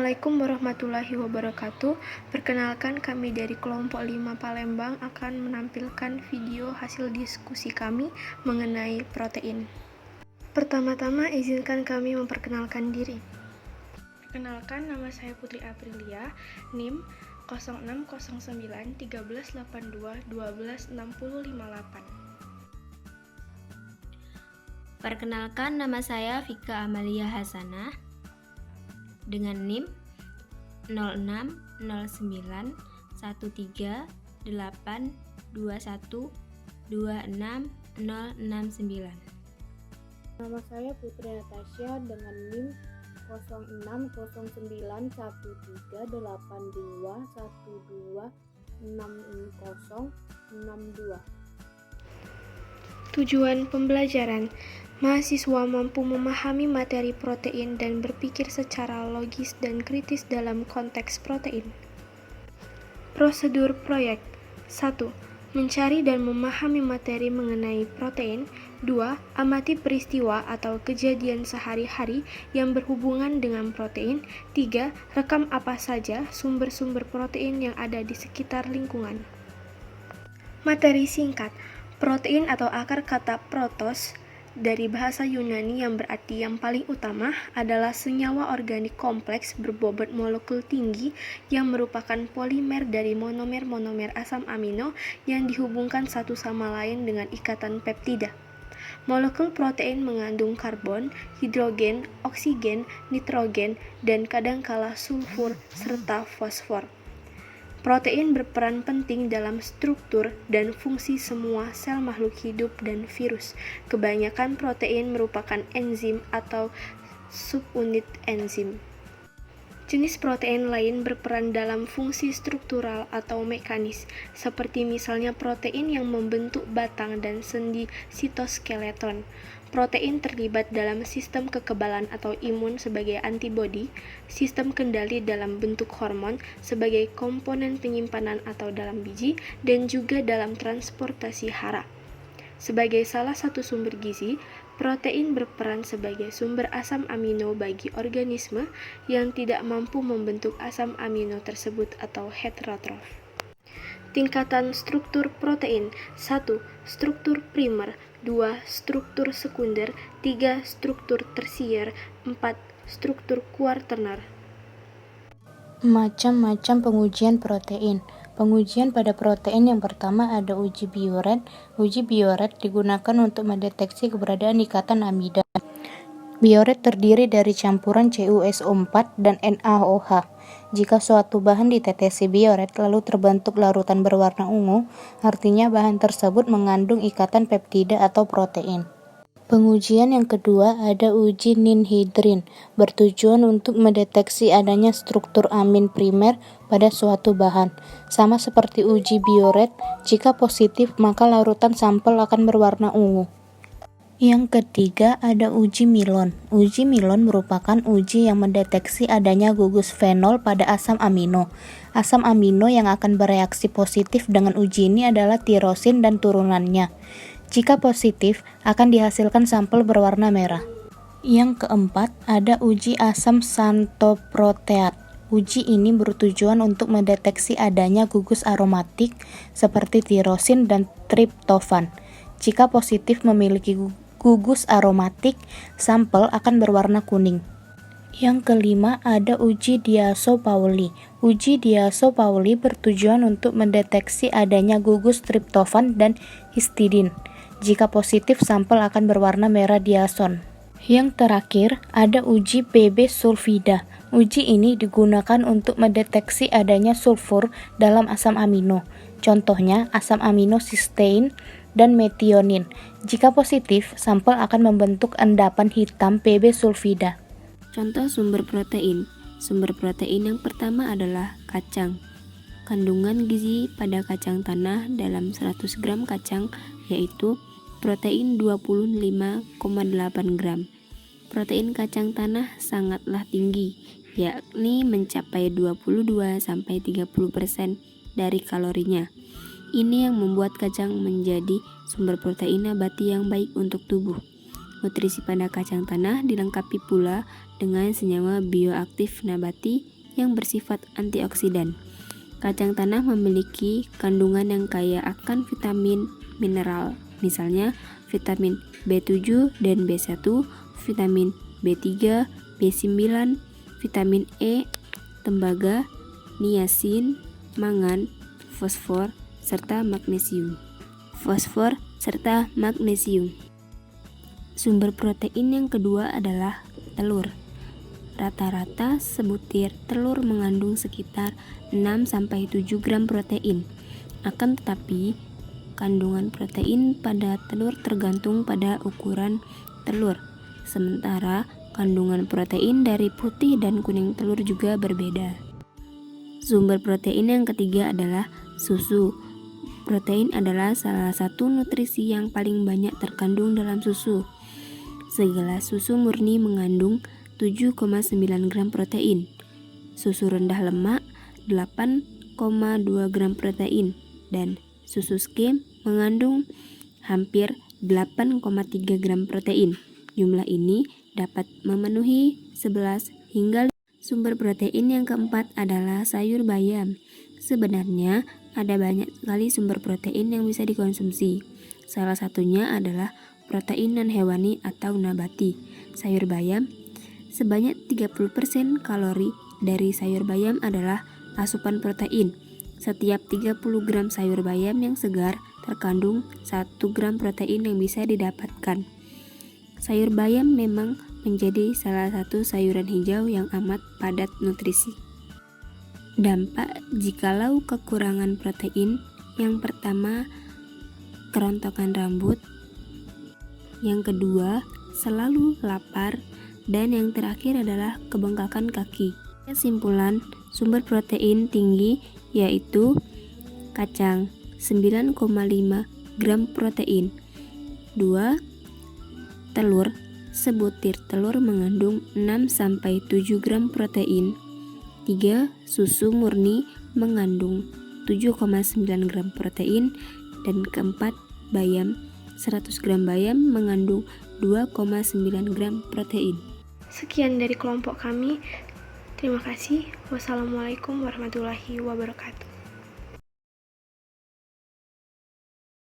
Assalamualaikum warahmatullahi wabarakatuh. Perkenalkan, kami dari kelompok 5 Palembang akan menampilkan video hasil diskusi kami mengenai protein. Pertama-tama izinkan kami memperkenalkan diri. Perkenalkan, nama saya Putri Aprilia, NIM 0609 1382 126058. Perkenalkan, nama saya Vika Amalia Hasanah dengan NIM 0609 13 8 21 26069. Nama saya Putri Natasha dengan NIM 0609 13 82 12 6062. Tujuan pembelajaran: mahasiswa mampu memahami materi protein dan berpikir secara logis dan kritis dalam konteks protein. Prosedur proyek: 1. Mencari dan memahami materi mengenai protein. 2. Amati peristiwa atau kejadian sehari-hari yang berhubungan dengan protein. 3. Rekam apa saja sumber-sumber protein yang ada di sekitar lingkungan. Materi singkat: protein atau akar kata protos dari bahasa Yunani yang berarti yang paling utama adalah senyawa organik kompleks berbobot molekul tinggi yang merupakan polimer dari monomer-monomer asam amino yang dihubungkan satu sama lain dengan ikatan peptida. Molekul protein mengandung karbon, hidrogen, oksigen, nitrogen, dan kadangkala sulfur serta fosfor. Protein berperan penting dalam struktur dan fungsi semua sel makhluk hidup dan virus. Kebanyakan protein merupakan enzim atau subunit enzim. Jenis protein lain berperan dalam fungsi struktural atau mekanis, seperti misalnya protein yang membentuk batang dan sendi sitoskeleton. Protein terlibat dalam sistem kekebalan atau imun sebagai antibodi, sistem kendali dalam bentuk hormon sebagai komponen penyimpanan atau dalam biji, dan juga dalam transportasi hara. Sebagai salah satu sumber gizi, protein berperan sebagai sumber asam amino bagi organisme yang tidak mampu membentuk asam amino tersebut atau heterotrof. Tingkatan struktur protein: 1. Struktur primer, 2. Struktur sekunder, 3. Struktur tersier, 4. Struktur kuartener. Macam-macam pengujian protein. Pengujian pada protein yang pertama ada uji Biuret. Uji Biuret digunakan untuk mendeteksi keberadaan ikatan amida. Biuret terdiri dari campuran CuSO4 dan NaOH. Jika suatu bahan ditetesi biuret lalu terbentuk larutan berwarna ungu, artinya bahan tersebut mengandung ikatan peptida atau protein. Pengujian yang kedua ada uji ninhidrin, bertujuan untuk mendeteksi adanya struktur amin primer pada suatu bahan. Sama seperti uji Biuret, jika positif maka larutan sampel akan berwarna ungu. Yang ketiga ada uji Milon. Uji Milon merupakan uji yang mendeteksi adanya gugus fenol pada asam amino. Asam amino yang akan bereaksi positif dengan uji ini adalah tirosin dan turunannya. Jika positif, akan dihasilkan sampel berwarna merah. Yang keempat ada uji asam xanthoproteat. Uji ini bertujuan untuk mendeteksi adanya gugus aromatik seperti tirosin dan triptofan. Jika positif memiliki gugus aromatik, sampel akan berwarna kuning. Yang kelima ada uji Diazo-Pauli. Uji Diazo-Pauli bertujuan untuk mendeteksi adanya gugus triptofan dan histidin. Jika positif, sampel akan berwarna merah diason. Yang terakhir ada uji PB sulfida. Uji ini digunakan untuk mendeteksi adanya sulfur dalam asam amino. Contohnya asam amino sistein dan metionin. Jika positif, sampel akan membentuk endapan hitam PB sulfida. Contoh sumber protein. Sumber protein yang pertama adalah kacang. Kandungan gizi pada kacang tanah dalam 100 gram kacang yaitu protein 25,8 gram. Protein kacang tanah sangatlah tinggi, yakni mencapai 22-30% dari kalorinya. Ini yang membuat kacang menjadi sumber protein nabati yang baik untuk tubuh. Nutrisi pada kacang tanah dilengkapi pula dengan senyawa bioaktif nabati yang bersifat antioksidan. Kacang tanah memiliki kandungan yang kaya akan vitamin mineral, misalnya vitamin B7 dan B1, vitamin B3, B9, vitamin E, tembaga, niacin, mangan, fosfor, serta magnesium. Sumber protein yang kedua adalah telur. Rata-rata sebutir telur mengandung sekitar 6-7 gram protein. Akan tetapi, kandungan protein pada telur tergantung pada ukuran telur. Sementara kandungan protein dari putih dan kuning telur juga berbeda. Sumber protein yang ketiga adalah susu. Protein adalah salah satu nutrisi yang paling banyak terkandung dalam susu. Segelas susu murni mengandung 7,9 gram protein. Susu rendah lemak 8,2 gram protein dan susu skim mengandung hampir 8,3 gram protein. Jumlah ini dapat memenuhi 11 hingga 15. Sumber protein yang keempat adalah sayur bayam. Sebenarnya ada banyak sekali sumber protein yang bisa dikonsumsi. Salah satunya adalah protein non-hewani atau nabati. Sayur bayam, sebanyak 30% kalori dari sayur bayam adalah asupan protein. Setiap 30 gram sayur bayam yang segar terkandung 1 gram protein yang bisa didapatkan. Sayur bayam memang menjadi salah satu sayuran hijau yang amat padat nutrisi. Dampak jikalau kekurangan protein, yang pertama kerontokan rambut, yang kedua selalu lapar, dan yang terakhir adalah kebengkakan kaki. Kesimpulan, sumber protein tinggi yaitu kacang 9,5 gram protein, 2. Telur, sebutir telur mengandung 6-7 gram protein, 3. Susu murni mengandung 7,9 gram protein, dan keempat, bayam, 100 gram bayam mengandung 2,9 gram protein. Sekian dari kelompok kami. Terima kasih. Wassalamualaikum warahmatullahi wabarakatuh.